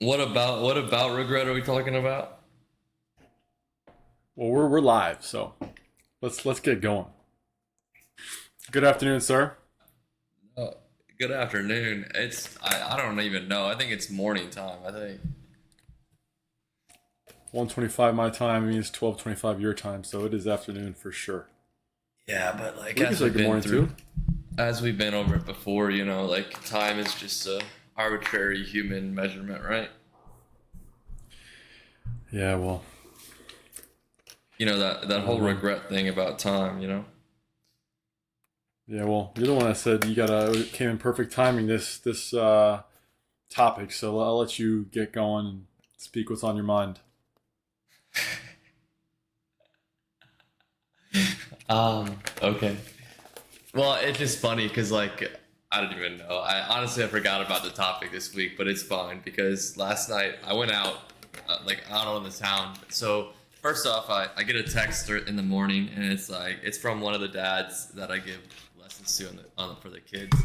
What about regret are we talking about? Well, we're live, so let's get going. Good afternoon, sir. Uh, Good afternoon. I don't even know. I think it's morning time. I think. 1:25 my time means 12:25 your time, so it is afternoon for sure. Yeah, but like We can say good morning too. as we've been over it before, like time is just a arbitrary human measurement, right? Yeah, well, That whole um, regret thing about time. yeah, well, you're the one that said you gotta it came in perfect timing this topic, so I'll let you get going and speak what's on your mind. Okay. Well, it's just funny because like I don't even know. I forgot about the topic this week, but it's fine because last night I went out, like out on the town. So first off, I get a text in the morning, and it's from one of the dads that I give lessons to for the kids,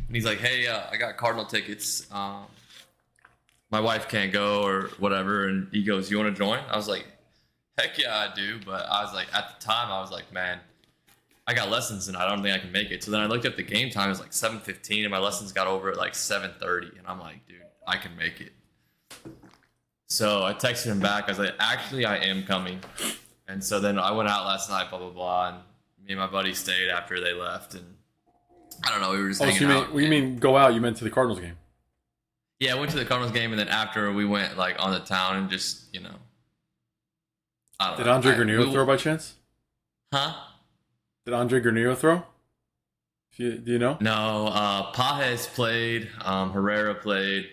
and he's like, "Hey, I got Cardinal tickets. My wife can't go or whatever," and he goes, "You want to join?" I was like, "Heck yeah, I do," but I was like, at the time, I was like, "Man, I got lessons and I don't think I can make it." So then I looked at the game time. It was like 7:15, and my lessons got over at like 7:30, and I'm like, "Dude, I can make it." So I texted him back. I was like, "Actually, I am coming." And so then I went out last night, blah blah blah, and me and my buddy stayed after they left, and I don't know, we were just Oh, so hanging you mean out. when you And mean go out? You meant to the Cardinals game? yeah, I went to the Cardinals game, and then after we went like on the town and just I don't Did know. Andre Granillo throw by chance? Huh? Did Andre Granillo throw? Do you know? No, Pajes played, Herrera played.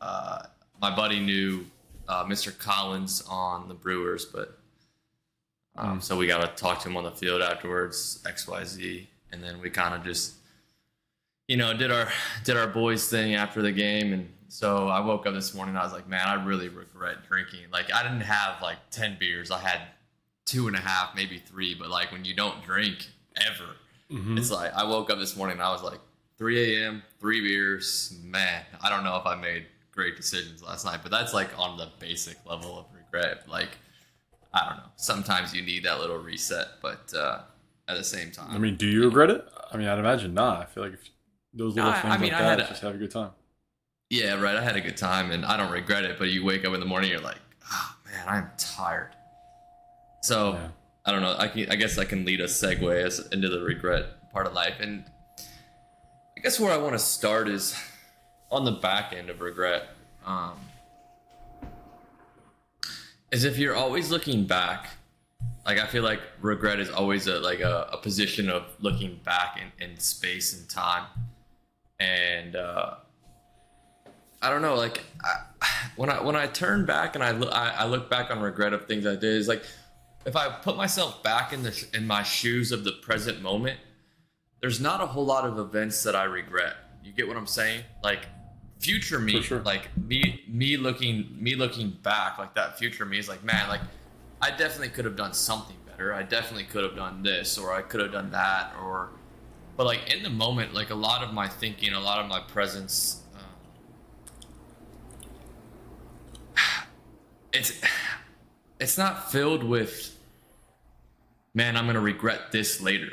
Uh, my buddy knew Mr. Collins on the Brewers, but Hmm. so we got to talk to him on the field afterwards, XYZ, and then we kind of just did our boys thing after the game. And so I woke up this morning and I was like, man, I really regret drinking. Like I didn't have like 10 beers, I had two and a half, maybe three. But like when you don't drink ever, Mm-hmm. it's like I woke up this morning and I was like 3 a.m., 3 beers. Man, I don't know if I made great decisions last night, but that's like on the basic level of regret. Like I don't know. Sometimes you need that little reset, but at the same I time, mean, do you you know. regret it? I mean, I'd imagine not. I feel like if those No, little I things mean, like I had that, a, just have a good time. yeah, right. I had a good time, and I don't regret it. But you wake up in the morning, you're like, oh man, I'm tired. So Yeah. I don't know. I guess I can lead a segue into the regret part of life, and I guess where I want to start is on the back end of regret. Um, is if you're always looking back, like I feel like regret is always a position of looking back in space and time, and I don't know, like when I turn back and I look back on regret of things I did, is like if I put myself back in my shoes of the present moment, there's not a whole lot of events that I regret. You get what I'm saying? Like future For me, sure. like me looking back, like that future me is like, man, like I definitely could have done something better. I definitely could have done this, or I could have done that, or but like in the moment, like a lot of my thinking, a lot of my presence, it's it's not filled with, man, I'm gonna regret this later.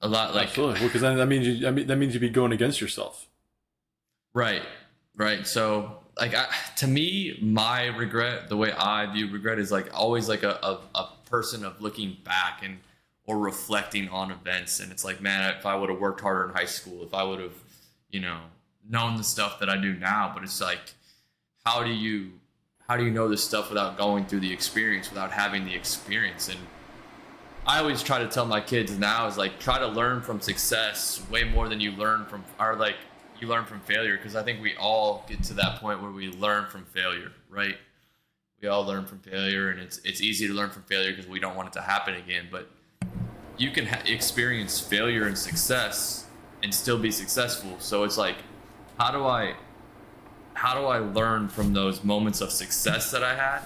A lot like Absolutely. Well, because then that means that means you'd be going against yourself. right, right. So like to me, my regret, the way I view regret is like always like a person of looking back and or reflecting on events, and it's like, man, if I would have worked harder in high school, if I would have, you know, known the stuff that I do now. But it's like, how do you how do you know this stuff without going through the experience, without having the experience? And I always try to tell my kids now is like try to learn from success way more than you learn from or like you learn from failure, because I think we all get to that point where we learn from failure, right? We all learn from failure, and it's easy to learn from failure because we don't want it to happen again. But you can experience failure and success and still be successful. So it's like, how do I how do I learn from those moments of success that I had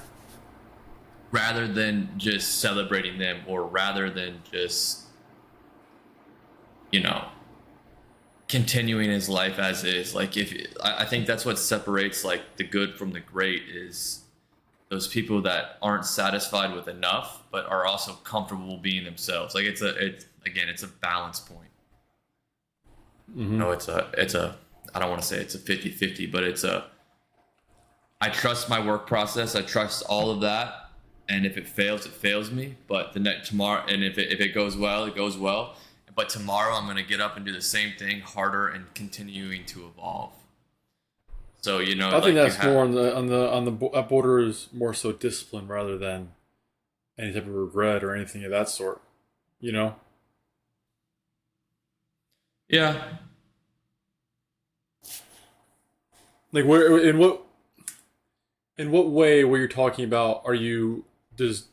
rather than just celebrating them, or rather than just, you know, continuing his life as is. Like I think that's what separates like the good from the great is those people that aren't satisfied with enough, but are also comfortable being themselves. Like it's a balance point. Mm-hmm. No, it's a, I don't want to say it's a 50-50, but I trust my work process. I trust all of that. And if it fails, it fails me. But the next tomorrow, and if it goes well, it goes well. But tomorrow I'm going to get up and do the same thing harder and continuing to evolve. So, you know, I think that's more on the border is more so discipline rather than any type of regret or anything of that sort. You know? Yeah. Like where in what way where you're talking about are you does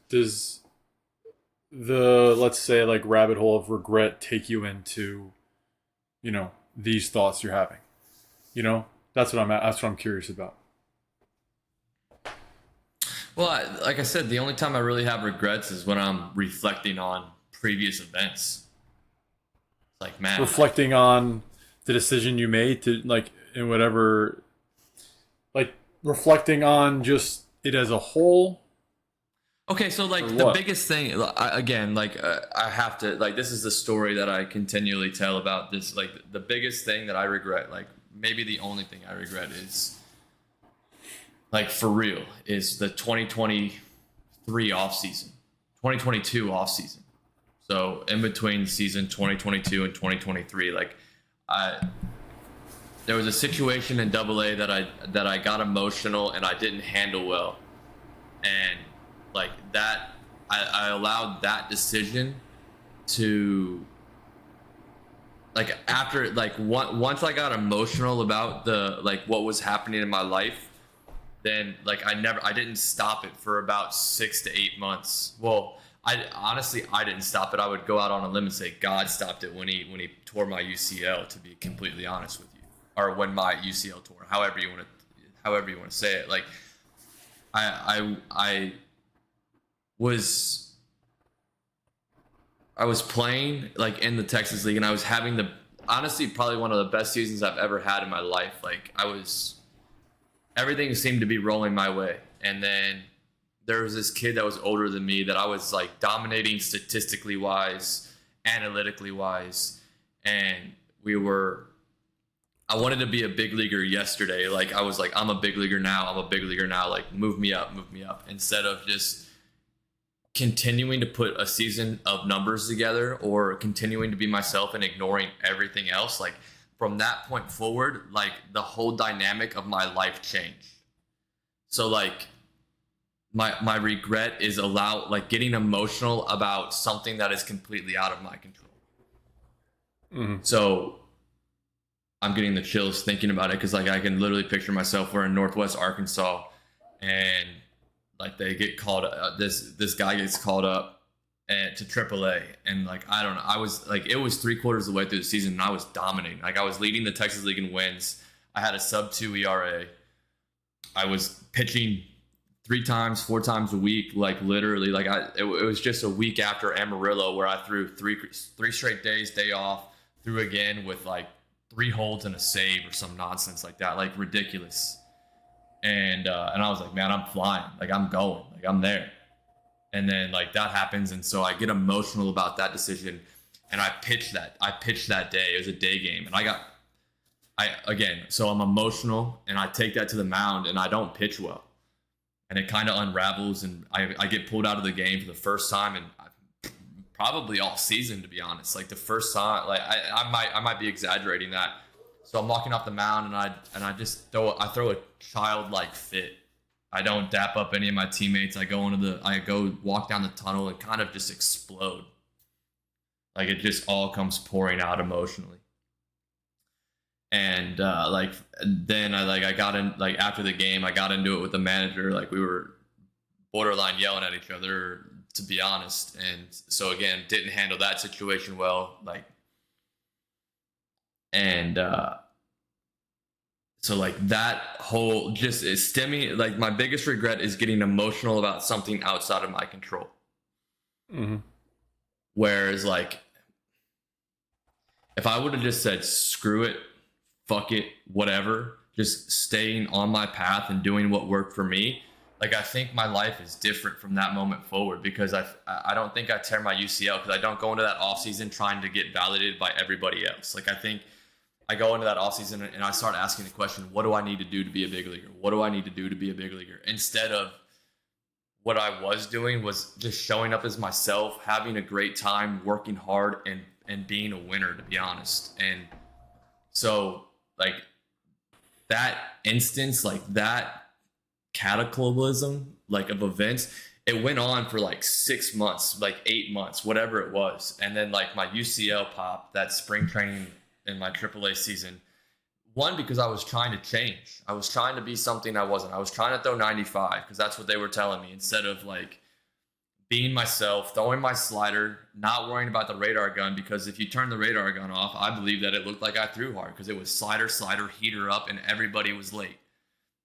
the, let's say, like rabbit hole of regret take you into, you know, these thoughts you're having? You know? That's what I'm curious about. Well, like I said, the only time I really have regrets is when I'm reflecting on previous events. It's like, man, Reflecting on the decision you made to, like, in whatever, like reflecting on just it as a whole. okay, so like the biggest thing, I have to, like, this is the story that I continually tell about this. Like the biggest thing that I regret, like maybe the only thing I regret is, like, for real, is the 2023 off season, 2022 off season. So in between season 2022 and 2023, like there was a situation in AA that I got emotional and I didn't handle well. And like that, I allowed that decision to, like, after, like, once I got emotional about the, like, what was happening in my life, then like I didn't stop it for about 6 to 8 months. Well, I didn't stop it. I would go out on a limb and say God stopped it when he tore my UCL, to be completely honest with you, or when my UCL tore, however you want to say it. Like I was playing, like, in the Texas League, and I was having honestly probably one of the best seasons I've ever had in my life. Like everything seemed to be rolling my way. And then there was this kid that was older than me that I was like dominating statistically wise, analytically wise. And I wanted to be a big leaguer yesterday. Like I was like, I'm a big leaguer now. Like move me up. Instead of just continuing to put a season of numbers together or continuing to be myself and ignoring everything else. Like from that point forward, like the whole dynamic of my life changed. So like my regret is getting emotional about something that is completely out of my control. Mm-hmm. So I'm getting the chills thinking about it, because like I can literally picture myself, we're in Northwest Arkansas, and like they get called, this guy gets called up to AAA, and like I don't know, I was like, it was 3/4 of the way through the season and I was dominating. Like I was leading the Texas League in wins. I had a sub-2 ERA. I was pitching 4 times a week, like literally. Like it was just a week after Amarillo where I threw three straight days, day off, threw again with like 3 holds and a save or some nonsense like that, like ridiculous. And I was like, man, I'm flying, like I'm going, like I'm there. And then like that happens, and so I get emotional about that decision, and I pitched that day. It was a day game, and so I'm emotional, and I take that to the mound, and I don't pitch well, and it kind of unravels, and I get pulled out of the game for the first time, and probably all season, to be honest. Like the first time, like I might be exaggerating that. So I'm walking off the mound, and I just throw a childlike fit. I don't dap up any of my teammates. I go walk down the tunnel and kind of just explode. Like it just all comes pouring out emotionally. And then I got in, like after the game, I got into it with the manager. Like we were borderline yelling at each other, to be honest. And so again, didn't handle that situation well. So like that whole just is stemming, like my biggest regret is getting emotional about something outside of my control. Mm-hmm. Whereas like if I would have just said, screw it, fuck it, whatever, just staying on my path and doing what worked for me, like I think my life is different from that moment forward, because I don't think I tear my UCL because I don't go into that offseason trying to get validated by everybody else. Like I think I go into that offseason and I start asking the question, what do I need to do to be a big leaguer? What do I need to do to be a big leaguer? Instead of what I was doing was just showing up as myself, having a great time, working hard, and being a winner, to be honest. And so like that instance, like that cataclysm, like of events, it went on for like 6 months, like 8 months, whatever it was. And then like my UCL pop, that spring training in my AAA season. One, because I was trying to change. I was trying to be something I wasn't. I was trying to throw 95 because that's what they were telling me, instead of like being myself, throwing my slider, not worrying about the radar gun, because if you turn the radar gun off, I believe that it looked like I threw hard because it was slider, heater up, and everybody was late,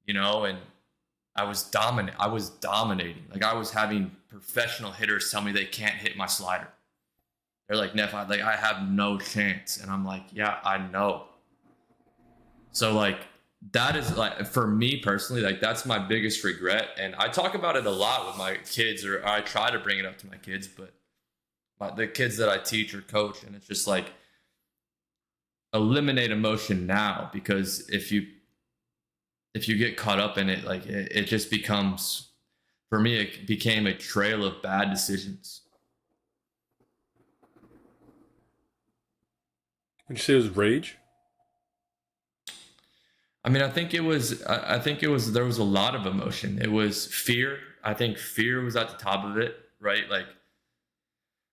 and I was dominant. I was dominating. Like I was having professional hitters tell me they can't hit my slider. They're like, Neff, I have no chance. And I'm like, yeah, I know. So like that is like, for me personally, like that's my biggest regret. And I talk about it a lot with my kids, or I try to bring it up to my kids, but the kids that I teach or coach, and it's just like, eliminate emotion now, because if you get caught up in it, like it just becomes, for me, it became a trail of bad decisions. Would you say it was rage? I mean, I think it was, there was a lot of emotion. It was fear. I think fear was at the top of it, right? Like,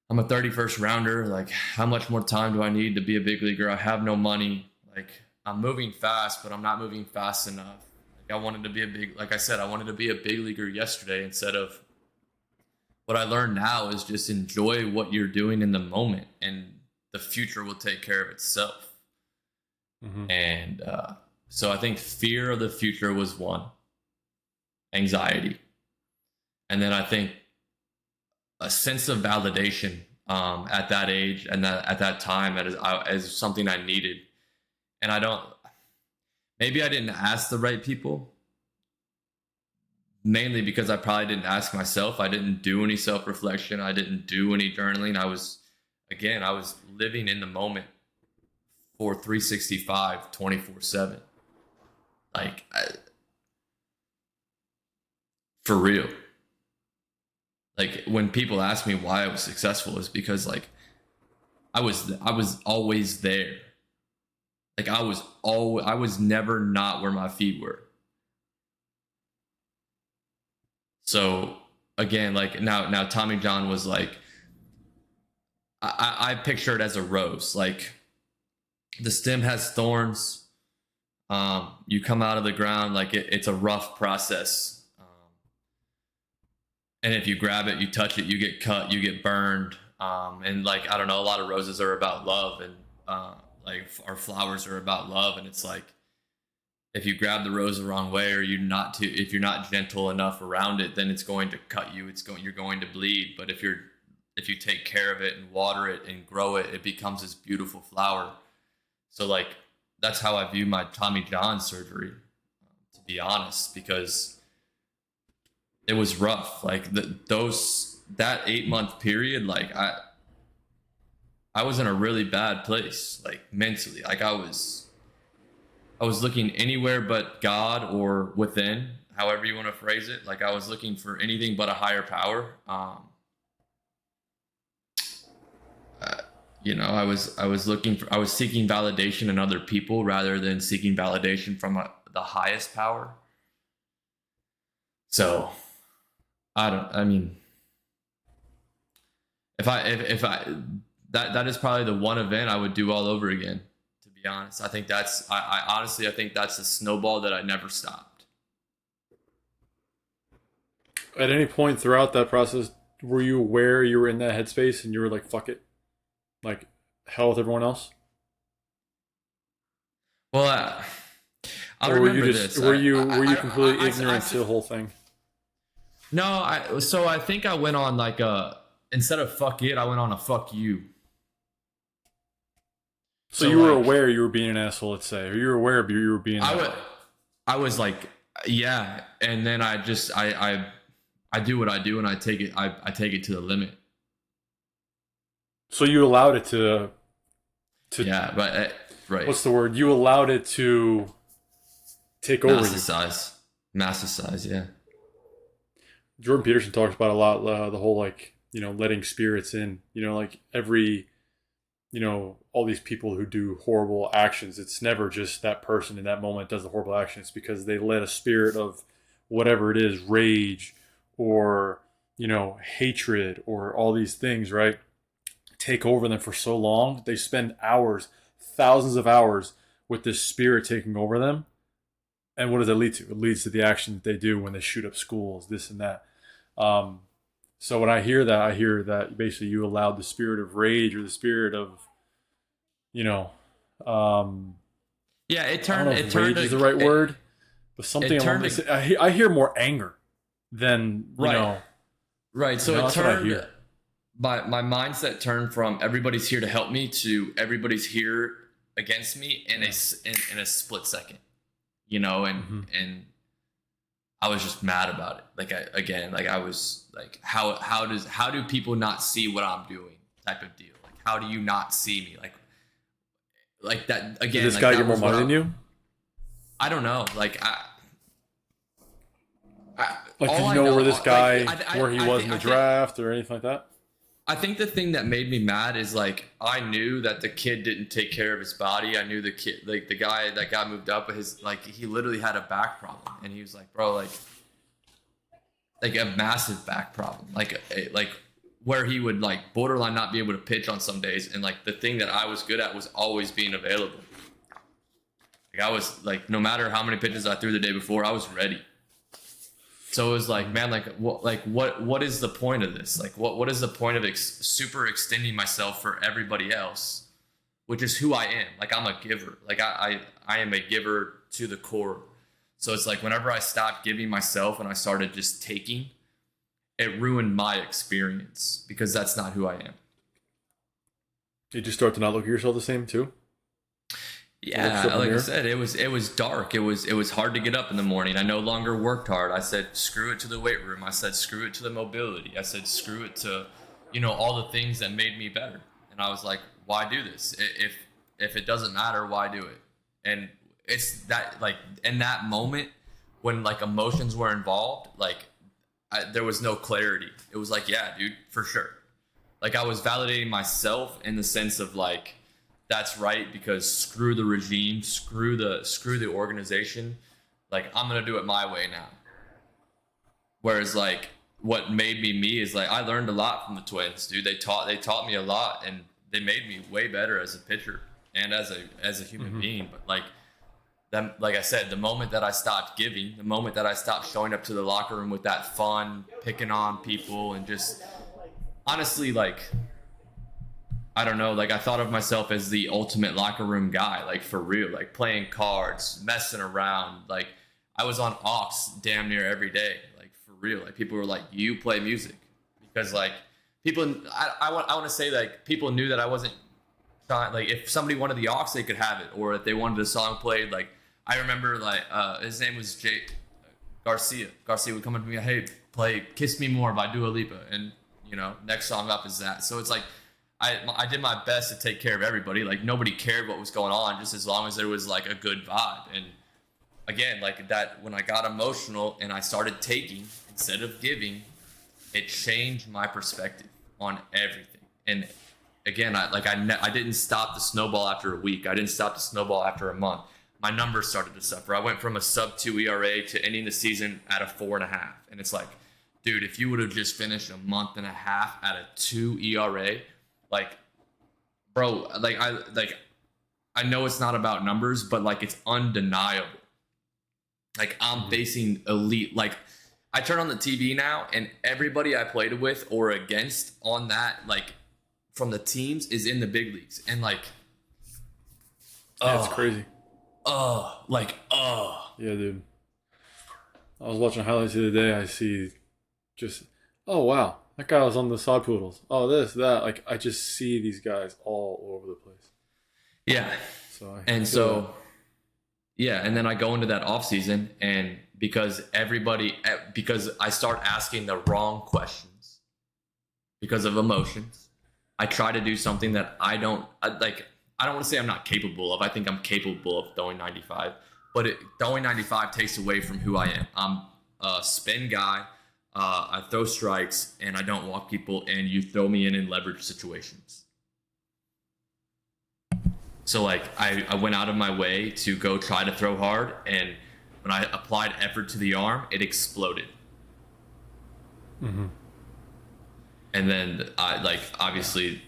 I'm a 31st rounder. Like, how much more time do I need to be a big leaguer? I have no money. Like, I'm moving fast, but I'm not moving fast enough. Like, I wanted to be like I said, I wanted to be a big leaguer yesterday, instead of what I learned now is just enjoy what you're doing in the moment, and the future will take care of itself. Mm-hmm. And, so I think fear of the future was one, anxiety. And then I think a sense of validation at that age and at that time as something I needed. And maybe I didn't ask the right people, mainly because I probably didn't ask myself. I didn't do any self-reflection. I didn't do any journaling. I was living in the moment for 365, 24/7. Like, for real. Like, when people ask me why I was successful, is because like I was always there. Like I was never not where my feet were. So again, like now Tommy John was like, I picture it as a rose. Like the stem has thorns. You come out of the ground, like it's a rough process. And if you grab it, you touch it, you get cut, you get burned. And like, I don't know, a lot of roses are about love, and like our flowers are about love. And it's like, if you grab the rose the wrong way, or if you're not gentle enough around it, then it's going to cut you. You're going to bleed. But if you take care of it and water it and grow it, it becomes this beautiful flower. So like, that's how I view my Tommy John surgery, to be honest, because it was rough. Like that 8-month period, like I was in a really bad place, like mentally. Like I was looking anywhere but God, or within, however you want to phrase it. Like I was looking for anything but a higher power. I was seeking validation in other people rather than seeking validation from the highest power. So that is probably the one event I would do all over again, to be honest. I think I honestly think that's a snowball that I never stopped. At any point throughout that process, were you aware you were in that headspace and you were like, fuck it? Like hell with everyone else? Well, I'll or were remember you just this. were you completely ignorant to the whole thing? No, I think I went on like instead of fuck it, I went on a fuck you. So So you were like aware you were being an asshole, let's say, or you were aware you were being I that would way. I was like, yeah, and then I do what I do, and I take it to the limit. So you allowed it to Yeah, but right, what's the word? You allowed it to take over you. massive size, yeah. Jordan Peterson talks about a lot the whole like letting spirits in. Like every all these people who do horrible actions. It's never just that person in that moment does the horrible action. It's because they let a spirit of whatever it is, rage or hatred or all these things, right, take over them for so long. They spend hours, thousands of hours with this spirit taking over them. And what does that lead to? It leads to the action that they do when they shoot up schools, this and that. Um, so when I hear that basically you allowed the spirit of rage or the spirit of, you know, um, Yeah, I don't know if rage is the right it, word, but something it along turned this. I hear more anger than right, right. So it that's what I turned hear. my mindset turned from everybody's here to help me to everybody's here against me in a split second, Mm-hmm. and I was just mad about it. Like I was like, how do people not see what I'm doing? Type of deal. Like, how do you not see me? Like that Did again. this Like guy get that more was what money than you? I don't know. Like, did All you I know know, where this guy, where he I was in think the draft or anything like that? I think the thing that made me mad is like I knew that the kid didn't take care of his body. I knew the kid, like the guy that got moved up, his like he literally had a back problem, and he was like, bro, like a massive back problem, like where he would like borderline not be able to pitch on some days, and like the thing that I was good at was always being available. Like I was like, no matter how many pitches I threw the day before, I was ready. So it was like, man, what is the point of this? Like, what is the point of super extending myself for everybody else, which is who I am. Like, I'm a giver. Like, I am a giver to the core. So it's like, whenever I stopped giving myself and I started just taking, it ruined my experience because that's not who I am. Did you start to not look at yourself the same too? You look yourself Yeah, in the like I mirror. said, it was dark. It was hard to get up in the morning. I no longer worked hard. I said screw it to the weight room. I said screw it to the mobility. I said screw it to, all the things that made me better. And I was like, why do this? If it doesn't matter, why do it? And it's that like in that moment when like emotions were involved, like there was no clarity. It was like, yeah, dude, for sure. Like I was validating myself in the sense of like that's right because screw the regime, screw the organization. Like I'm gonna do it my way now. Whereas like what made me is like I learned a lot from the Twins, dude. They taught me a lot and they made me way better as a pitcher and as a human Mm-hmm. being. But like I said, the moment that I stopped giving, the moment that I stopped showing up to the locker room with that fun, picking on people and just honestly like I don't know, like I thought of myself as the ultimate locker room guy, like for real, like playing cards, messing around. Like I was on aux damn near every day, like for real. Like people were like, "You play music," because like people, I want to say like people knew that I wasn't trying. Like if somebody wanted the aux, they could have it, or if they wanted a song played, like I remember like his name was Jay Garcia. Garcia would come up to me, "Hey, play Kiss Me More" by Dua Lipa, and next song up is that. So it's like I did my best to take care of everybody. Like nobody cared what was going on, just as long as there was like a good vibe. And again, like that when I got emotional and I started taking instead of giving, it changed my perspective on everything. And again, I didn't stop the snowball after a week. I didn't stop the snowball after a month. My numbers started to suffer. I went from a sub 2 ERA to ending the season at a 4.5. And it's like, dude, if you would have just finished a month and a half at a 2 ERA, like, bro, I know it's not about numbers, but like it's undeniable. Like I'm Mm-hmm. facing elite. Like I turn on the TV now, and everybody I played with or against on that, like from the teams, is in the big leagues, and like, Yeah, it's oh, crazy. Yeah, dude. I was watching highlights the other day. I see just, oh wow, that guy was on the Sod Poodles. Oh, this, that. Like, I just see these guys all over the place. Yeah. So I And feel that. so, yeah. And then I go into that off season, and because I start asking the wrong questions because of emotions, I try to do something that like. I don't want to say I'm not capable of. I think I'm capable of throwing 95, but throwing 95 takes away from who I am. I'm a spin guy. I throw strikes and I don't walk people, and you throw me in leverage situations. So like I went out of my way to go try to throw hard, and when I applied effort to the arm, it exploded. Mm-hmm. And then I like obviously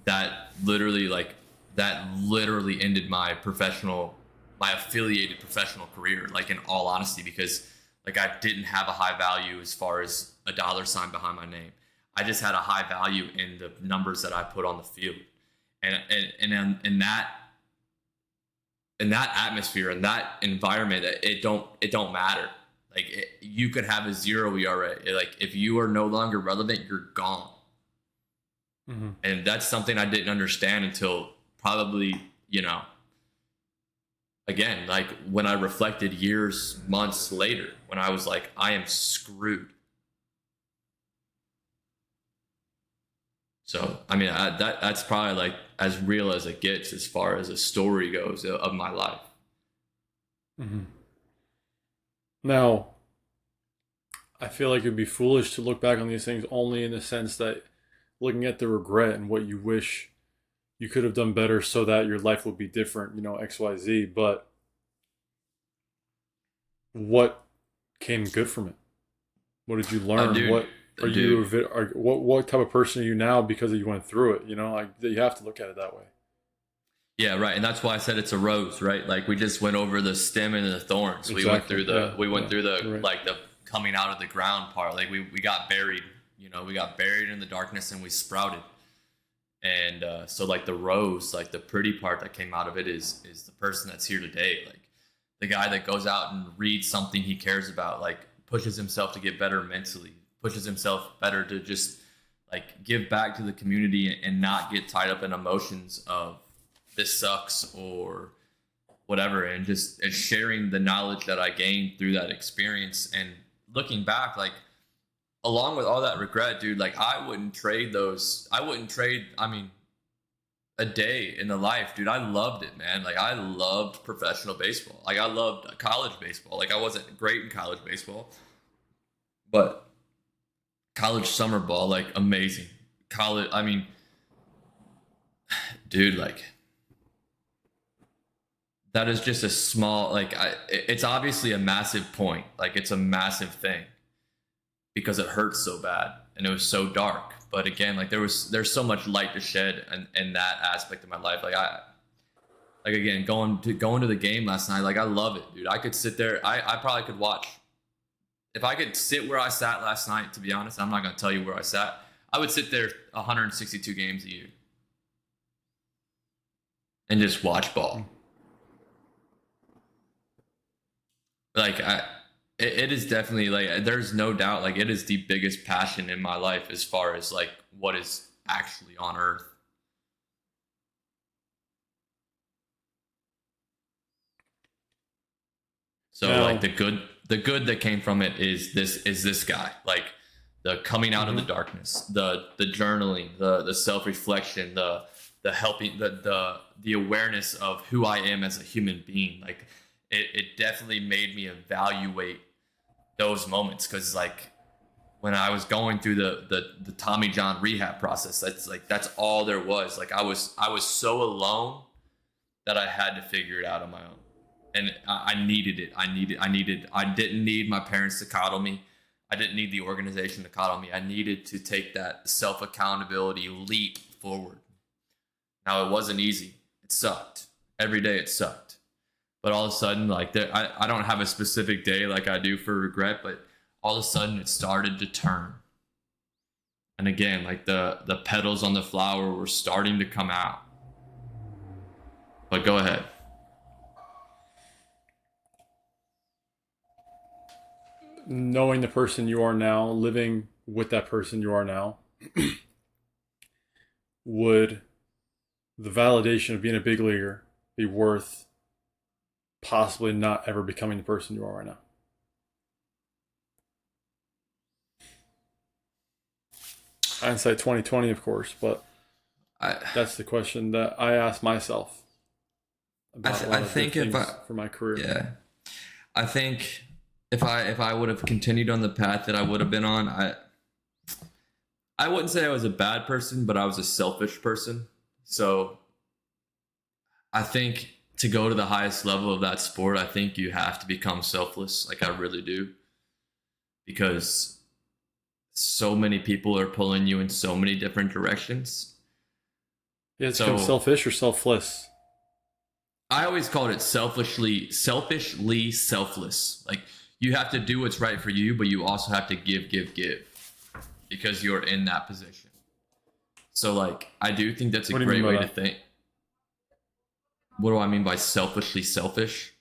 that literally like that literally ended my affiliated professional career, like in all honesty, because like I didn't have a high value as far as a dollar sign behind my name. I just had a high value in the numbers that I put on the field. And in that atmosphere, in that environment, it don't matter. Like you could have a 0 ERA. Like if you are no longer relevant, you're gone. Mm-hmm. And that's something I didn't understand until probably, again, like when I reflected years, months later, when I was like, I am screwed. So, I mean, that's probably like as real as it gets as far as a story goes of my life. Mm-hmm. Now, I feel like it'd be foolish to look back on these things only in the sense that looking at the regret and what you wish you could have done better so that your life would be different, XYZ. But what came good from it? What did you learn? Dude, What are dude, what type of person are you now because you went through it? Like you have to look at it that way. yeah, right, and that's why I said it's a rose, right? Like we just went over the stem and the thorns. Exactly. Yeah. We went Yeah. through the You're right. like the coming out of the ground part. Like we got buried, we got buried in the darkness and we sprouted. And so like the rose, like the pretty part that came out of it is the person that's here today. Like the guy that goes out and reads something he cares about, like pushes himself to get better mentally, pushes himself better to just like give back to the community and not get tied up in emotions of this sucks or whatever, and just and sharing the knowledge that I gained through that experience. And looking back, like along with all that regret, dude, like I wouldn't trade those. I wouldn't trade, I mean, a day in the life, dude. I loved it, man. Like I loved professional baseball. Like I loved college baseball. Like I wasn't great in college baseball, but college summer ball, like amazing. College, I mean, dude, like that is just a small, like it's obviously a massive point. Like it's a massive thing because it hurts so bad and it was so dark. But again, like there's so much light to shed in that aspect of my life. Like again, going to the game last night, like I love it, dude. I could sit there. I probably could watch. If I could sit where I sat last night, to be honest, I'm not going to tell you where I sat. I would sit there 162 games a year and just watch ball. Like it is definitely like there's no doubt like it is the biggest passion in my life as far as like what is actually on earth. So like Now, the good that came from it is this guy, like the coming out of the mhm. darkness, the journaling, the self-reflection, the helping, the awareness of who I am as a human being. Like it definitely made me evaluate those moments, because like when I was going through the Tommy John rehab process, that's all there was. Like I was so alone that I had to figure it out on my own. And I needed it. I didn't need my parents to coddle me. I didn't need the organization to coddle me. I needed to take that self accountability leap forward. Now it wasn't easy. It sucked. Every day it sucked. But all of a sudden, like I don't have a specific day like I do for regret, but all of a sudden it started to turn. And again, like the petals on the flower were starting to come out. But go ahead. Knowing the person you are now, living with that person you are now, would the validation of being a big leaguer be worth possibly not ever becoming the person you are right now? Hindsight 2020, of course, but that's the question that I ask myself about a lot of think if things for my career. yeah, I think if I would have continued on the path that I would have been on, I wouldn't say I was a bad person, but I was a selfish person. So I think to go to the highest level of that sport, I think you have to become selfless. Like I really do, because so many people are pulling you in so many different directions. Yeah, it's become selfish or selfless. I always called it selfishly selfless. Like you have to do what's right for you, but you also have to give, because you're in that position. So like, I do think that's a great way to think. What do I mean by selfishly selfish?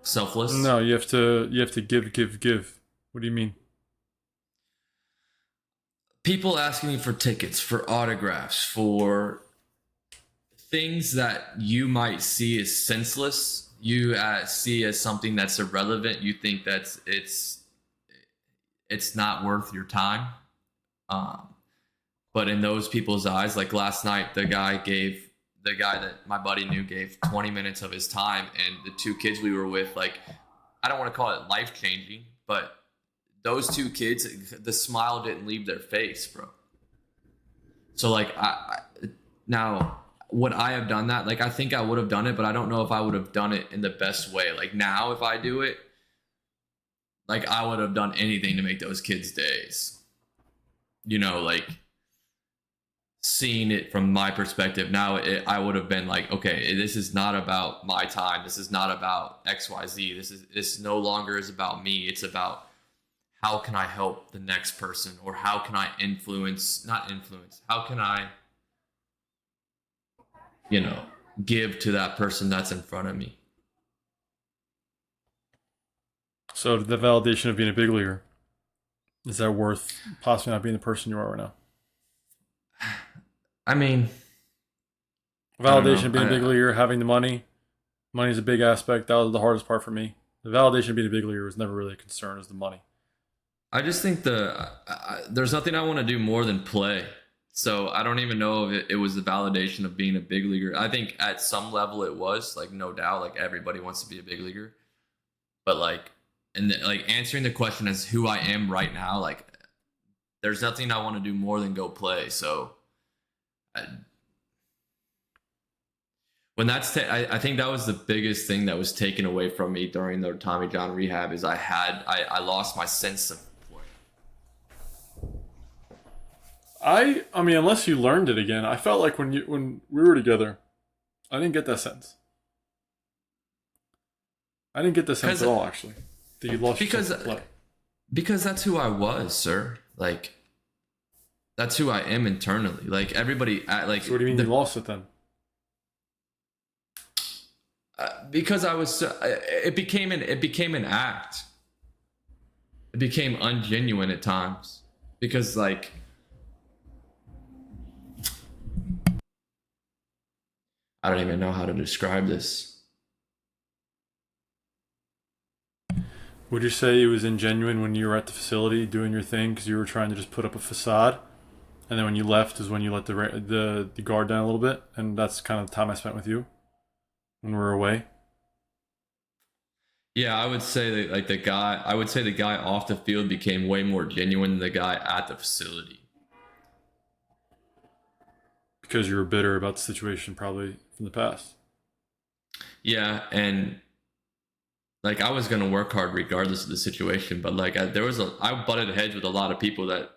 Selfless? No, you have to give. What do you mean? People asking you for tickets, for autographs, for things that you might see as senseless, you see as something that's irrelevant. You think that's it's not worth your time. But in those people's eyes, like last night, the guy that my buddy knew gave 20 minutes of his time, and the two kids we were with, like, I don't want to call it life changing, but those two kids, the smile didn't leave their face, bro. So like, now would I have done that? Like, I think I would have done it, but I don't know if I would have done it in the best way. Like now, if I do it, like I would have done anything to make those kids' days. You know, like seeing it from my perspective now, I would have been like, okay, this is not about my time. This is not about XYZ. This no longer is about me. It's about how can I help the next person, or how can I how can I, give to that person that's in front of me. So the validation of being a big leaguer, is that worth possibly not being the person you are right now? I mean, validation of being a big leaguer, having the money. Money's a big aspect. That was the hardest part for me. The validation of being a big leaguer was never really a concern, as the money. I just think there's nothing I want to do more than play. So I don't even know if it was the validation of being a big leaguer. I think at some level it was, like, no doubt, like everybody wants to be a big leaguer. But like, answering the question as who I am right now, like there's nothing I want to do more than go play. So I think that was the biggest thing that was taken away from me during the Tommy John rehab, is I lost my sense of play. I mean, unless you learned it again, I felt like when we were together, I didn't get that sense. I didn't get that sense at all, actually. That you lost your sense of play. Because that's who I was, sir. Like, that's who I am internally. Like everybody, like. So what do you mean you lost it then? Because I was, it became an act. It became ungenuine at times, because like, I don't even know how to describe this. Would you say it was ingenuine when you were at the facility doing your thing because you were trying to just put up a facade, and then when you left is when you let the guard down a little bit, and that's kind of the time I spent with you when we were away? Yeah, I would say that the guy off the field became way more genuine than the guy at the facility. Because you were bitter about the situation, probably from the past. Yeah, and like I was gonna work hard regardless of the situation, but like I butted heads with a lot of people that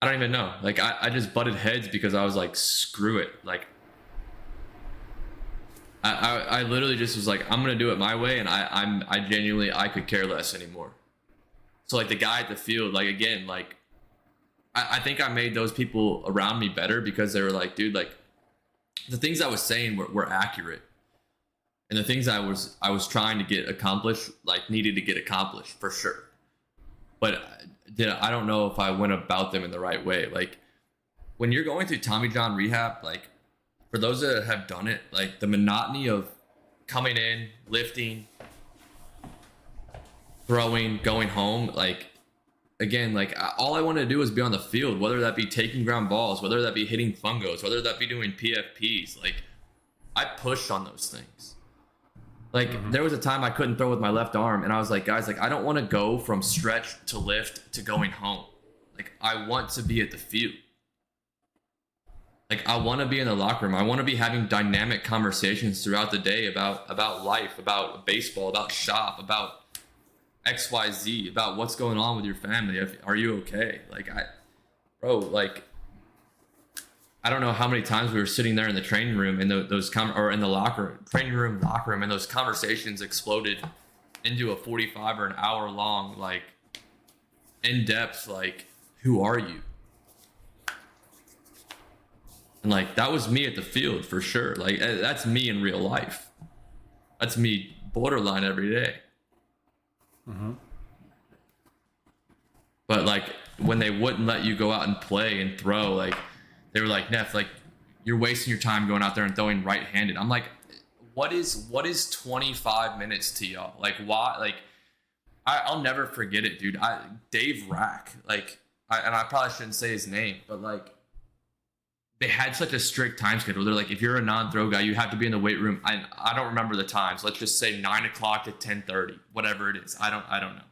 I don't even know. Like I just butted heads because I was like, screw it. Like I literally just was like, I'm gonna do it my way, and I genuinely could care less anymore. So like the guy at the field, like again, like I think I made those people around me better because they were like, dude, like the things I was saying were accurate, and the things I was trying to get accomplished, like needed to get accomplished for sure. But I don't know if I went about them in the right way. Like when you're going through Tommy John rehab, like for those that have done it, like the monotony of coming in, lifting, throwing, going home, like again, like all I want to do is be on the field, whether that be taking ground balls, whether that be hitting fungos, whether that be doing PFPs. Like I pushed on those things. Like there was a time I couldn't throw with my left arm, and I was like, guys, like I don't want to go from stretch to lift to going home. Like I want to be at the field. Like I want to be in the locker room. I want to be having dynamic conversations throughout the day about life, about baseball, about shop, about XYZ, about what's going on with your family. Are you okay? Like like I don't know how many times we were sitting there in the training room and or in the locker room, and those conversations exploded into a 45 or an hour long, like in depth, like who are you? And like that was me at the field for sure. Like that's me in real life. That's me borderline every day. But like when they wouldn't let you go out and play and throw, like they were like, Neff, like you're wasting your time going out there and throwing right-handed. I'm like, what is 25 minutes to y'all? Like why? Like I'll never forget it, dude. Dave Rack, like and I probably shouldn't say his name, but like they had such a strict time schedule. They're like, if you're a non-throw guy, you have to be in the weight room. I don't remember the times. Let's just say 9 o'clock to 10:30, whatever it is. I don't know.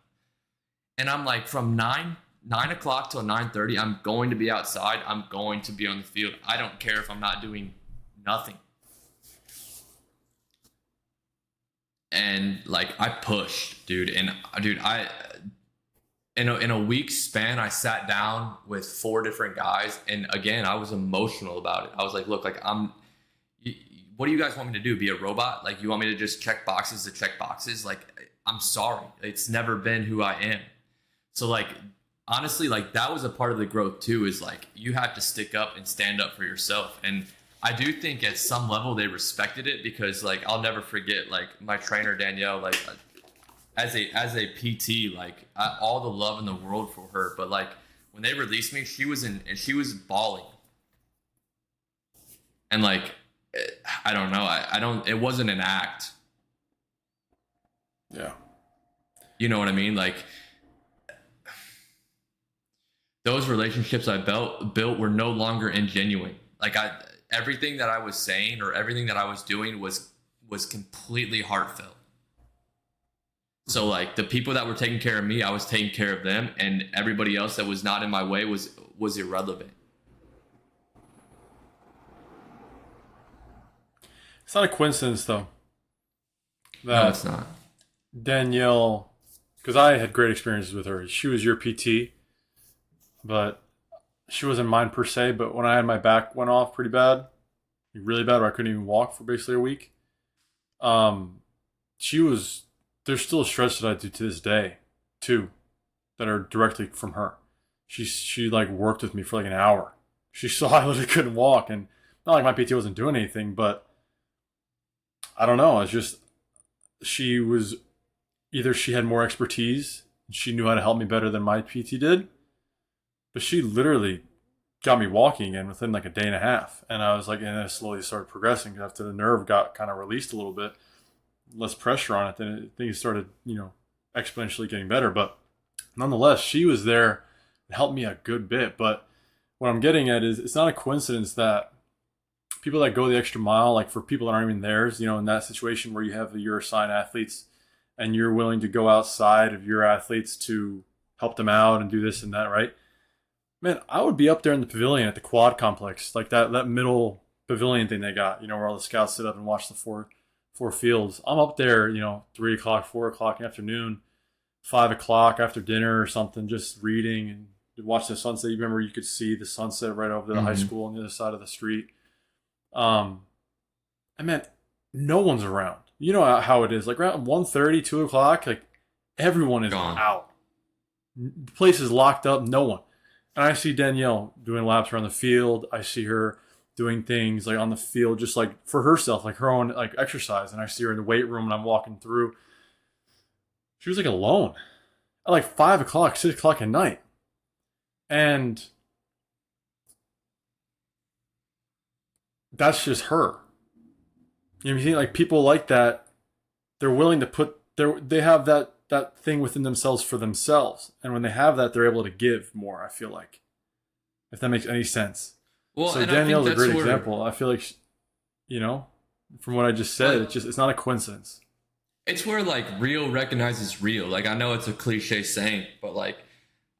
And I'm like, from 9 o'clock till 9:30, I'm going to be outside. I'm going to be on the field. I don't care if I'm not doing nothing. And like I pushed, dude. And dude, in a week span, I sat down with 4 different guys, and again, I was emotional about it. I was like, look, like what do you guys want me to do? Be a robot? Like you want me to just check boxes to check boxes? Like I'm sorry, it's never been who I am. So like honestly, like that was a part of the growth too, is like you have to stick up and stand up for yourself. And I do think at some level they respected it, because like I'll never forget like my trainer Danielle, like as a PT, like all the love in the world for her, but like when they released me, she was bawling, and like I don't know, I don't, it wasn't an act. Yeah, you know what I mean? Like those relationships I built were no longer ingenuine. Like everything that I was saying or everything that I was doing was completely heartfelt. So like the people that were taking care of me, I was taking care of them, and everybody else that was not in my way was irrelevant. it's not a coincidence though. No, it's not. Danielle, because I had great experiences with her. She was your PT, but she wasn't mine per se. But when I had my back went off pretty bad, really bad, where I couldn't even walk for basically a week, she was. There's still a stretch that I do to this day, too, that are directly from her. She like worked with me for like an hour. She saw I literally couldn't walk, and not like my PT wasn't doing anything, but I don't know. It's just she was either she had more expertise and she knew how to help me better than my PT did, but she literally got me walking again within like a day and a half, and I was like, and then it slowly started progressing after the nerve got kind of released a little bit. Less pressure on it, then things started, exponentially getting better. But nonetheless, she was there and helped me a good bit. But what I'm getting at is it's not a coincidence that people that go the extra mile, like for people that aren't even theirs, in that situation where you have your assigned athletes and you're willing to go outside of your athletes to help them out and do this and that, right? Man, I would be up there in the pavilion at the quad complex, like that middle pavilion thing they got, where all the scouts sit up and watch the four fields. I'm up there, 3 o'clock, 4 o'clock in the afternoon, 5 o'clock after dinner or something, just reading and watch the sunset. You remember you could see the sunset right over the high school on the other side of the street. I mean, no one's around. You know how it is. Like around 1:30, 2 o'clock, like everyone is Gone. out. The place is locked up, no one. And I see Danielle doing laps around the field. I see her doing things like on the field, just like for herself, like her own like exercise. And I see her in the weight room and I'm walking through. She was like alone at like 5 o'clock, 6 o'clock at night. And that's just her. You know, you think like people like that, they're willing to they have that thing within themselves for themselves, and when they have that, they're able to give more. I feel like, if that makes any sense. Well, So and Danielle's I a think great example. I feel like, from what I just said, it's not a coincidence. it's where like real recognizes real. Like I know it's a cliche saying, but like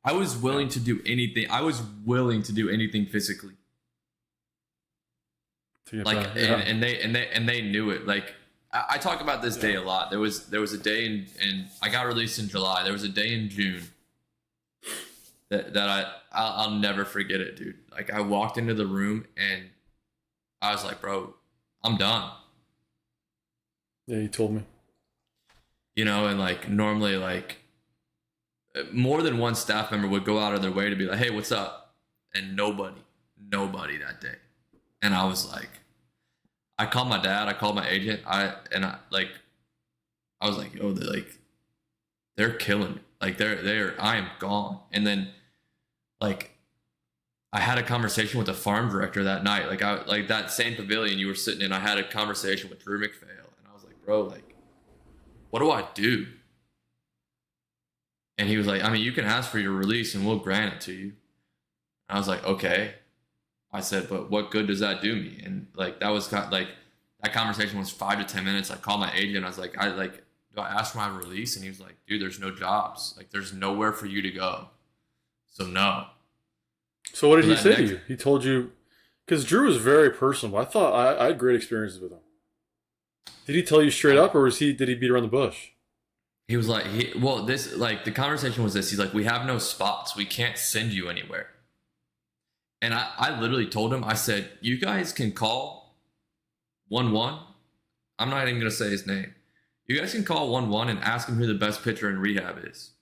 I was willing to do anything. I was willing to do anything physically. Like and they knew it. Like I talk about this day a lot. There was a day in I got released in July. There was a day in June that I'll never forget it, dude. Like I walked into the room and I was like, bro, I'm done. Yeah, you told me. You know, and like normally like more than one staff member would go out of their way to be like, hey, what's up? And nobody that day. And I was like, I called my dad, I called my agent, I was like, yo, they're killing me. Like I am gone. And then like I had a conversation with the farm director that night. Like that same pavilion you were sitting in, I had a conversation with Drew McPhail. And I was like, bro, like, what do I do? And he was like, I mean, you can ask for your release and we'll grant it to you. And I was like, okay. I said, but what good does that do me? And like, that was kind of like, that conversation was 5 to 10 minutes. I called my agent. I was like, do I ask for my release? And he was like, dude, there's no jobs. Like, there's nowhere for you to go. So no. So what did he say to you? He told you, because Drew was very personable. I thought I had great experiences with him. Did he tell you straight up, or did he beat around the bush? He was like, the conversation was this. He's like, we have no spots. We can't send you anywhere. And I literally told him, I said, you guys can call 1-1. I'm not even going to say his name. You guys can call 1-1 and ask him who the best pitcher in rehab is.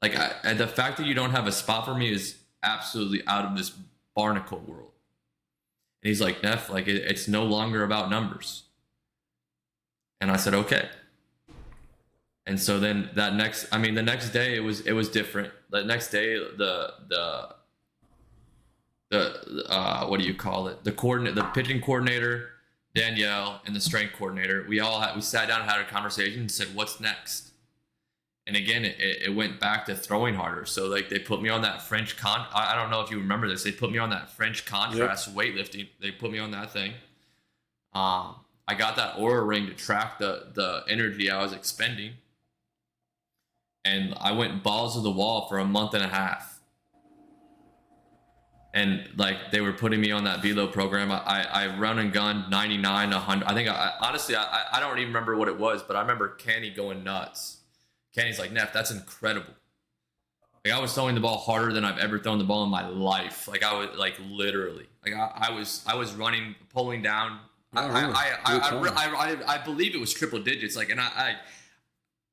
Like, the fact that you don't have a spot for me is absolutely out of this barnacle world. And he's like, Neff, like, it's no longer about numbers. And I said, okay. And so then the next day it was different. The next day, the what do you call it? The pitching coordinator, Danielle, and the strength coordinator, we sat down and had a conversation and said, what's next? And again, it went back to throwing harder. So like they put me on that French I don't know if you remember this. They put me on that French contrast weightlifting. They put me on that thing. I got that Aura ring to track the energy I was expending. And I went balls to the wall for a month and a half. And like they were putting me on that velo program. I run and gun 99, 100. I think honestly, I don't even remember what it was, but I remember Kenny going nuts. Kenny's like, Neff, that's incredible. Like I was throwing the ball harder than I've ever thrown the ball in my life. Like I was like literally, like I was running, pulling down. I believe it was triple digits. Like, and I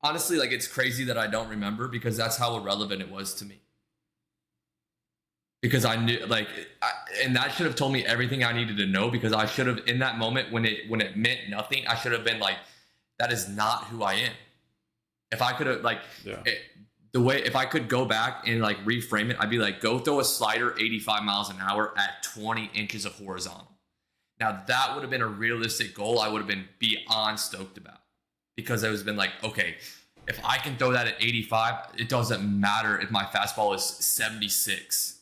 honestly, like, it's crazy that I don't remember because that's how irrelevant it was to me. Because I knew, like, and that should have told me everything I needed to know because I should have, in that moment when it meant nothing, I should have been like, that is not who I am. If I could have, like, if I could go back and, like, reframe it, I'd be like, go throw a slider 85 miles an hour at 20 inches of horizontal. Now, that would have been a realistic goal I would have been beyond stoked about. Because it was been like, okay, if I can throw that at 85, it doesn't matter if my fastball is 76.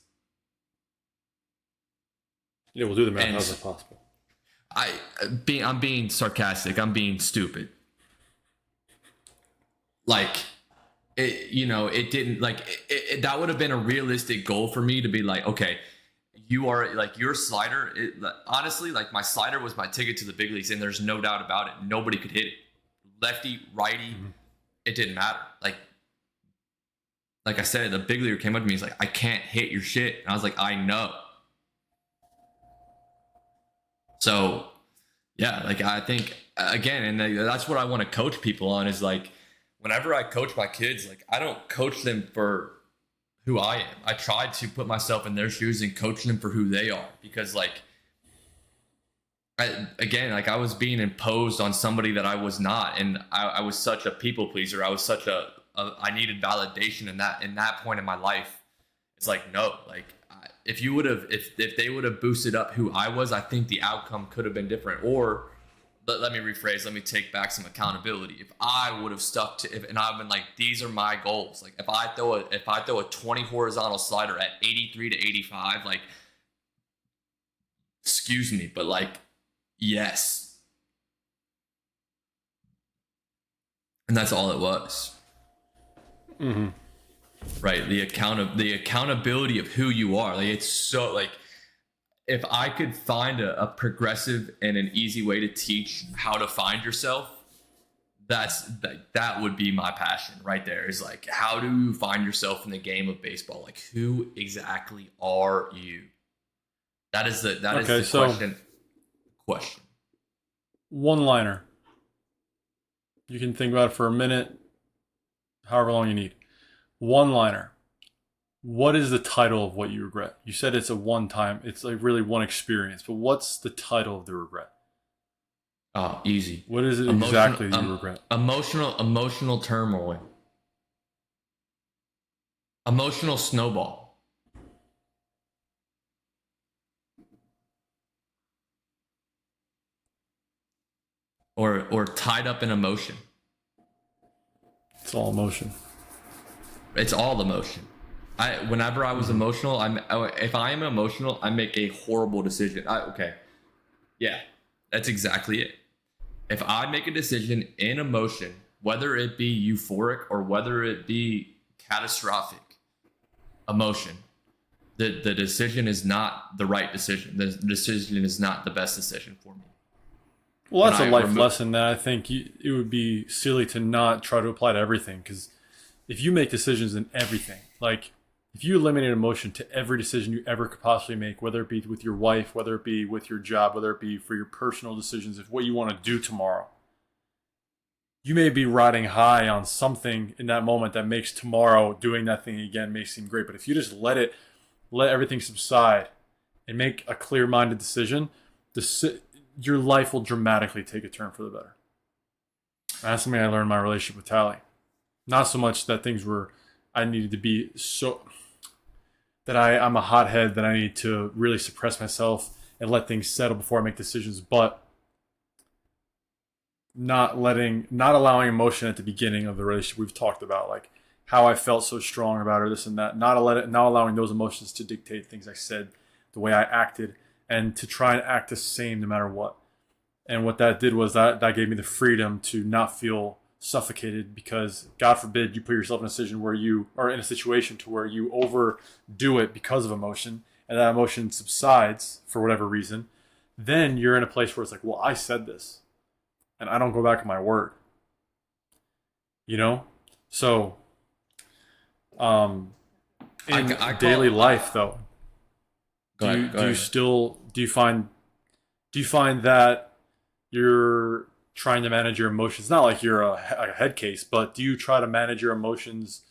Yeah, we'll do the math. How's that possible? I'm being sarcastic. I'm being stupid. Like, it didn't, like, that would have been a realistic goal for me to be like, okay, you are, like, your slider, honestly, like, my slider was my ticket to the big leagues, and there's no doubt about it. Nobody could hit it. Lefty, righty, it didn't matter. Like I said, the big leaguer came up to me. He's like, I can't hit your shit. And I was like, I know. So, yeah, like I think, again, and that's what I want to coach people on is like, whenever I coach my kids, like I don't coach them for who I am. I try to put myself in their shoes and coach them for who they are because like, I was being imposed on somebody that I was not. And I was such a people pleaser. I was such I needed validation in that point in my life. It's like, no, like if you would have, if they would have boosted up who I was, I think the outcome could have been different. Or let me rephrase, let me take back some accountability. If I would have stuck to, and I've been like, these are my goals. Like if I throw a 20 horizontal slider at 83 to 85, like, excuse me, but like, yes. And that's all it was. Mm-hmm. Right. The accountability of who you are. Like, it's so like, if I could find a progressive and an easy way to teach how to find yourself, that would be my passion right there. Is like, how do you find yourself in the game of baseball? Like, who exactly are you? That is the question. One liner. You can think about it for a minute, however long you need. One liner. What is the title of what you regret? You said it's a one time, it's like really one experience, but what's the title of the regret? Oh, easy. What is it exactly that you regret? Emotional turmoil. Emotional snowball. Or tied up in emotion. It's all emotion. It's all emotion. Whenever I was emotional, if I am emotional, I make a horrible decision. Yeah, that's exactly it. If I make a decision in emotion, whether it be euphoric or whether it be catastrophic emotion, the decision is not the right decision. The decision is not the best decision for me. Well, that's a life lesson that I think it would be silly to not try to apply to everything, because if you make decisions in everything, like if you eliminate emotion to every decision you ever could possibly make, whether it be with your wife, whether it be with your job, whether it be for your personal decisions of what you want to do tomorrow, you may be riding high on something in that moment that makes tomorrow doing that thing again may seem great. But if you just let everything subside and make a clear-minded decision, your life will dramatically take a turn for the better. And that's something I learned in my relationship with Tally. Not so much that I needed to be so, that I'm a hothead, that I need to really suppress myself and let things settle before I make decisions, but not allowing emotion at the beginning of the relationship. We've talked about like how I felt so strong about her, this and that, not allowing those emotions to dictate things I said, the way I acted, and to try and act the same no matter what. And what that did was that gave me the freedom to not feel suffocated, because God forbid you put yourself in a situation where you are in a situation to where you overdo it because of emotion, and that emotion subsides for whatever reason. Then you're in a place where it's like, well, I said this and I don't go back on my word, so in daily life though, do you find that you're trying to manage your emotions? Not like you're a head case, but do you try to manage your emotions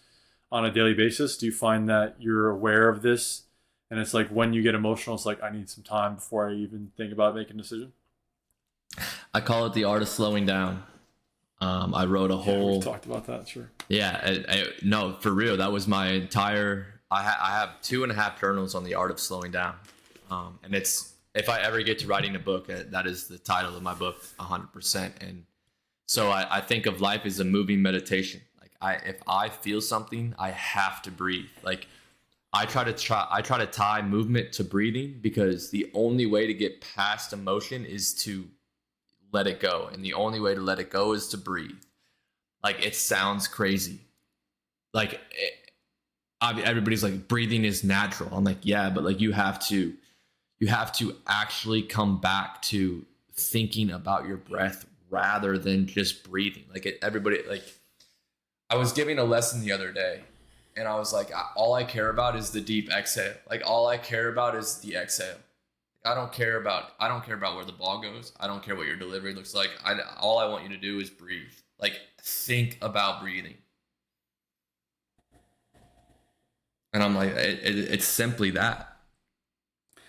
on a daily basis? Do you find that you're aware of this, and it's like when you get emotional, it's like, I need some time before I even think about making a decision? I call it the art of slowing down. I wrote a whole... we talked about that, sure. Yeah, no, for real. That was my entire... I have 2.5 journals on the art of slowing down. And it's... If I ever get to writing a book, that is the title of my book, 100%. And so I think of life as a moving meditation. Like if I feel something, I have to breathe. Like I try to tie movement to breathing, because the only way to get past emotion is to let it go. And the only way to let it go is to breathe. Like, it sounds crazy. Like everybody's like, breathing is natural. I'm like, yeah, but like you have to actually come back to thinking about your breath rather than just breathing. Like everybody, like I was giving a lesson the other day, and I was like, all I care about is the deep exhale. Like all I care about is the exhale. I don't care about where the ball goes. I don't care what your delivery looks like. All I want you to do is breathe. Like, think about breathing. And I'm like, it's simply that.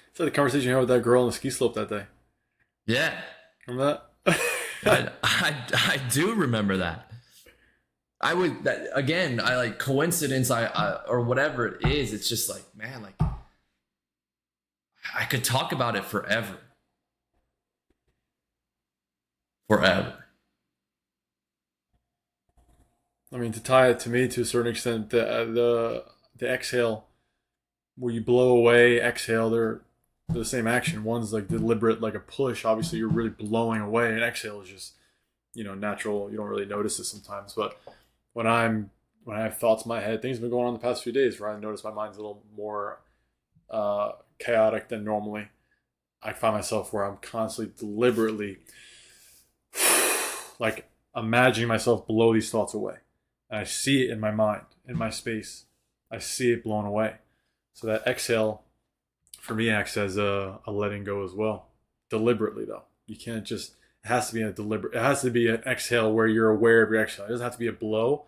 It's like the conversation you had with that girl on the ski slope that day. Yeah. Remember that? I do remember that. I like coincidence, or whatever it is. It's just like, man, like I could talk about it forever. Forever. I mean, to tie it to me to a certain extent, the exhale where you blow away, exhale, they're the same action. One's like deliberate, like a push. Obviously, you're really blowing away, and exhale is just natural. You don't really notice it sometimes, but when I'm when I have thoughts in my head, things have been going on the past few days where I notice my mind's a little more chaotic than normally. I find myself where I'm constantly deliberately like imagining myself blow these thoughts away. And I see it in my mind, in my space. I see it blown away. So that exhale for me acts as a letting go as well. Deliberately though. You can't just it has to be it has to be an exhale where you're aware of your exhale. It doesn't have to be a blow,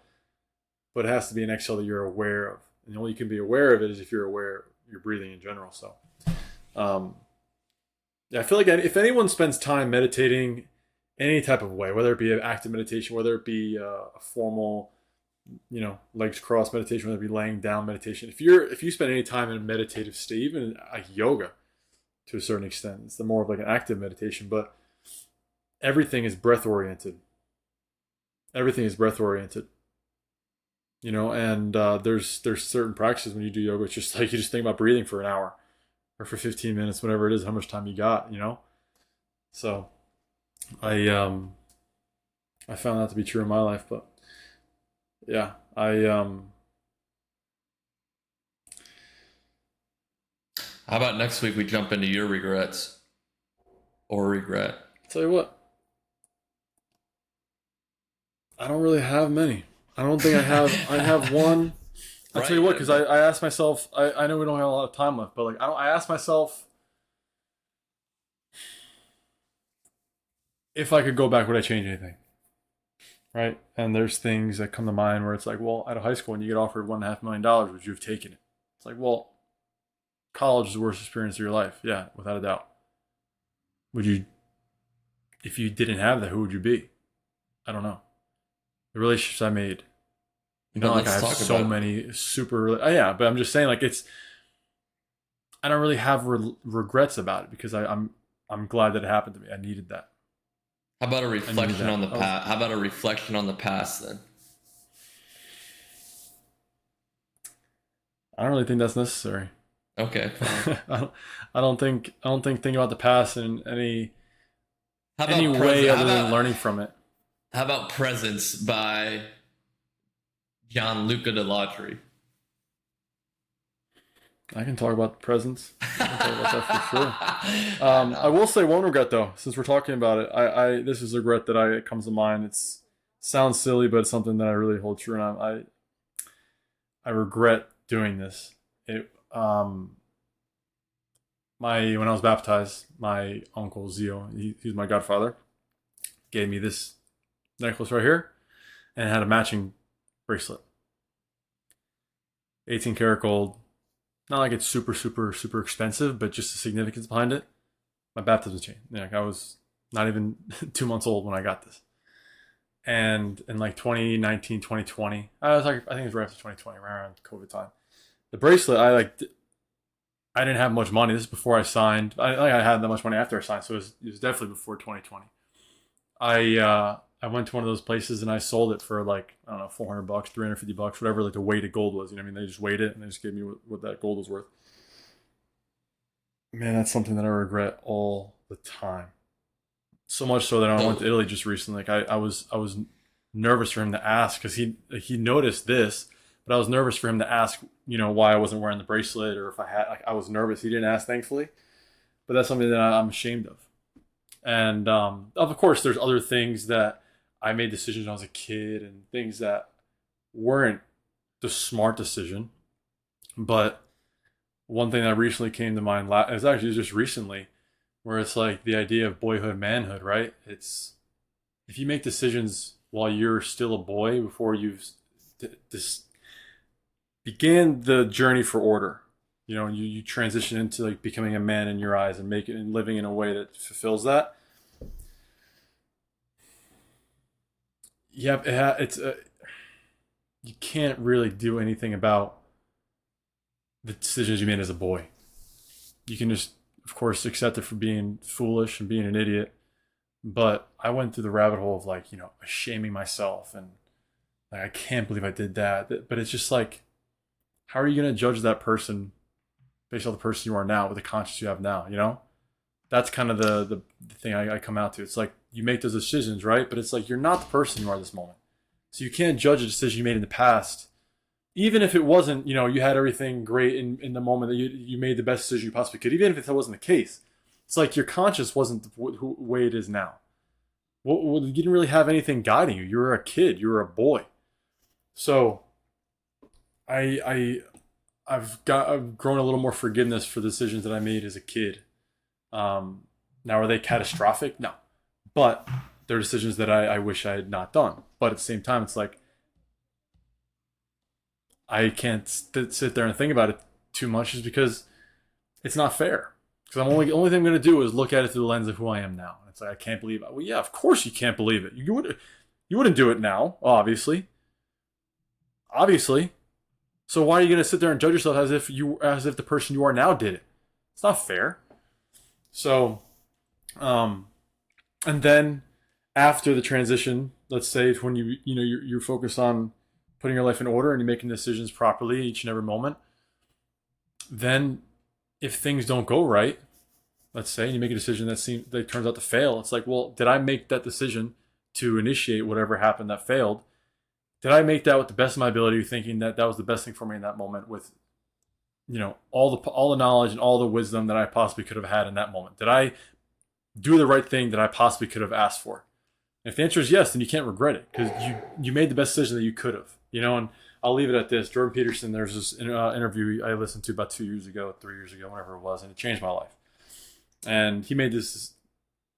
but it has to be an exhale that you're aware of. And the only you can be aware of it is if you're aware of your breathing in general. So um, yeah, I feel like if anyone spends time meditating any type of way, whether it be an active meditation, whether it be a formal, legs crossed meditation, whether it be laying down meditation, if you spend any time in a meditative state, even like yoga to a certain extent, it's the more of like an active meditation, but everything is breath oriented. Everything is breath oriented. And there's certain practices when you do yoga. It's just like you just think about breathing for an hour or for 15 minutes, whatever it is, how much time you got. So I found that to be true in my life, but yeah, How about next week we jump into your regrets or regret? tell you what, I don't really have many. I don't think I have. I have one. I'll tell you what, because I asked myself. I know we don't have a lot of time left, but like I asked myself if I could go back, would I change anything? Right? And there's things that come to mind where it's like, well, out of high school, when you get offered $1.5 million, would you have taken it? It's like, well, college is the worst experience of your life. Yeah, without a doubt. Would you, if you didn't have that, who would you be? I don't know. The relationships I made, like I have so many super, yeah, but I'm just saying, like, I don't really have regrets about it because I'm glad that it happened to me. I needed that. How about a reflection on the past? How about a reflection on the past then? I don't really think that's necessary. Okay, fine. I don't think thinking about the past in any way other than learning from it. How about Presence by John Luca Show? I can talk about the presence. I can talk about that for sure. I will say one regret though, since we're talking about it. I this is a regret that it comes to mind. It sounds silly, but it's something that I really hold true, and I regret doing this. When I was baptized, my uncle Zio, he's my godfather, gave me this necklace right here, and it had a matching bracelet. 18 karat gold. Not like it's super, super, super expensive, but just the significance behind it. My baptism chain. I was not even 2 months old when I got this. And in like 2019, 2020, I think it was right after 2020, right around COVID time. The bracelet, I didn't have much money. This is before I signed. I had that much money after I signed, so it was definitely before 2020. I went to one of those places and I sold it for like, I don't know, $400, $350, whatever like the weighted gold was. What I mean? They just weighed it and they just gave me what that gold was worth. Man, that's something that I regret all the time. So much so that I went to Italy just recently. Like I was nervous for him to ask because he noticed this, but I was nervous for him to ask, why I wasn't wearing the bracelet or if I had. Like I was nervous. He didn't ask, thankfully, but that's something that I'm ashamed of. And of course, there's other things that I made decisions when I was a kid and things that weren't the smart decision. But one thing that recently came to mind is actually just recently, where it's like the idea of boyhood, manhood, right? It's if you make decisions while you're still a boy before you've began the journey for order, you transition into like becoming a man in your eyes and living in a way that fulfills that. Yeah, you can't really do anything about the decisions you made as a boy. You can just of course, accept it for being foolish and being an idiot. But I went through the rabbit hole of like, shaming myself and like, I can't believe I did that. But it's just like, how are you going to judge that person based on the person you are now with the conscience you have now? That's kind of the thing I come out to. It's like you make those decisions, right? But it's like you're not the person you are this moment. So you can't judge a decision you made in the past. Even if it wasn't, you had everything great in the moment that you made the best decision you possibly could. Even if that wasn't the case. It's like your conscience wasn't the way it is now. Well, you didn't really have anything guiding you. You were a kid. You were a boy. So I've grown a little more forgiveness for the decisions that I made as a kid. Now, are they catastrophic? No. But they're decisions that I wish I had not done. But at the same time, it's like I can't sit there and think about it too much just because it's not fair. Because the only thing I'm going to do is look at it through the lens of who I am now. It's like, I can't believe it. Well, yeah, of course you can't believe it. You wouldn't do it now, obviously. Obviously. So why are you going to sit there and judge yourself as if the person you are now did it? It's not fair. So, and then after the transition, let's say when you're focused on putting your life in order and you're making decisions properly each and every moment, then if things don't go right, let's say, and you make a decision that turns out to fail, it's like, well, did I make that decision to initiate whatever happened that failed? Did I make that with the best of my ability, thinking that that was the best thing for me in that moment, with all the knowledge and all the wisdom that I possibly could have had in that moment? Did I do the right thing that I possibly could have asked for? And if the answer is yes, then you can't regret it because you made the best decision that you could have. And I'll leave it at this. Jordan Peterson, there's this interview I listened to about 3 years ago, whenever it was, and it changed my life. And he made this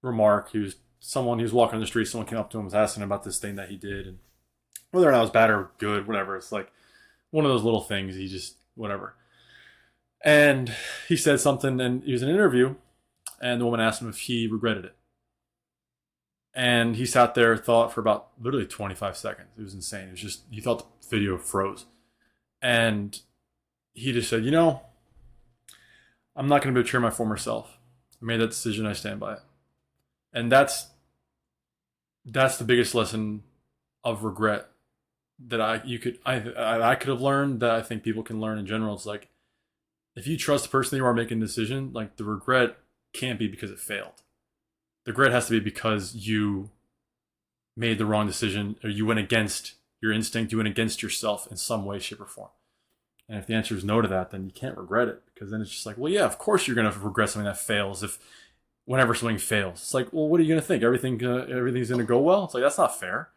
remark. He was walking on the street. Someone came up to him, was asking him about this thing that he did, and whether or not it was bad or good, whatever. It's like one of those little things. He just whatever. And he said something, and he was in an interview, and the woman asked him if he regretted it. And he sat there, thought for about literally 25 seconds. It was insane. It was just, he thought the video froze. And he just said, I'm not going to betray my former self. I made that decision. I stand by it. And that's the biggest lesson of regret that I could have learned, that I think people can learn in general. It's like, if you trust the person you are making a decision, like, the regret can't be because it failed. The regret has to be because you made the wrong decision, or you went against your instinct, you went against yourself in some way, shape, or form. And if the answer is no to that, then you can't regret it, because then it's just like, well, yeah, of course you're going to regret something that fails whenever something fails. It's like, well, what are you going to think? Everything's going to go well? It's like, that's not fair.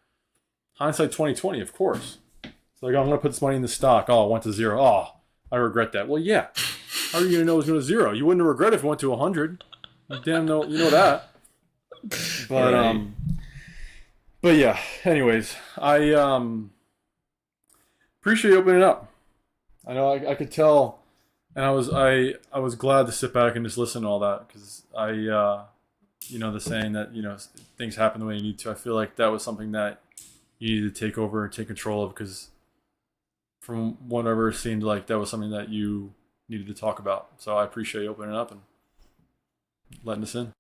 Hindsight 2020, of course. It's like, oh, I'm going to put this money in the stock. Oh, it went to zero. Oh, I regret that. Well, yeah. How are you going to know it was going to zero? You wouldn't have regret it if it went to 100. You damn know, you know that. But Right. but yeah. Anyways, I appreciate you opening up. I know I could tell, and I was glad to sit back and just listen to all that, because the saying that things happen the way you need to. I feel like that was something that you needed to take over and take control of, because from whatever it seemed like that was something that you needed to talk about. So I appreciate you opening up and letting us in.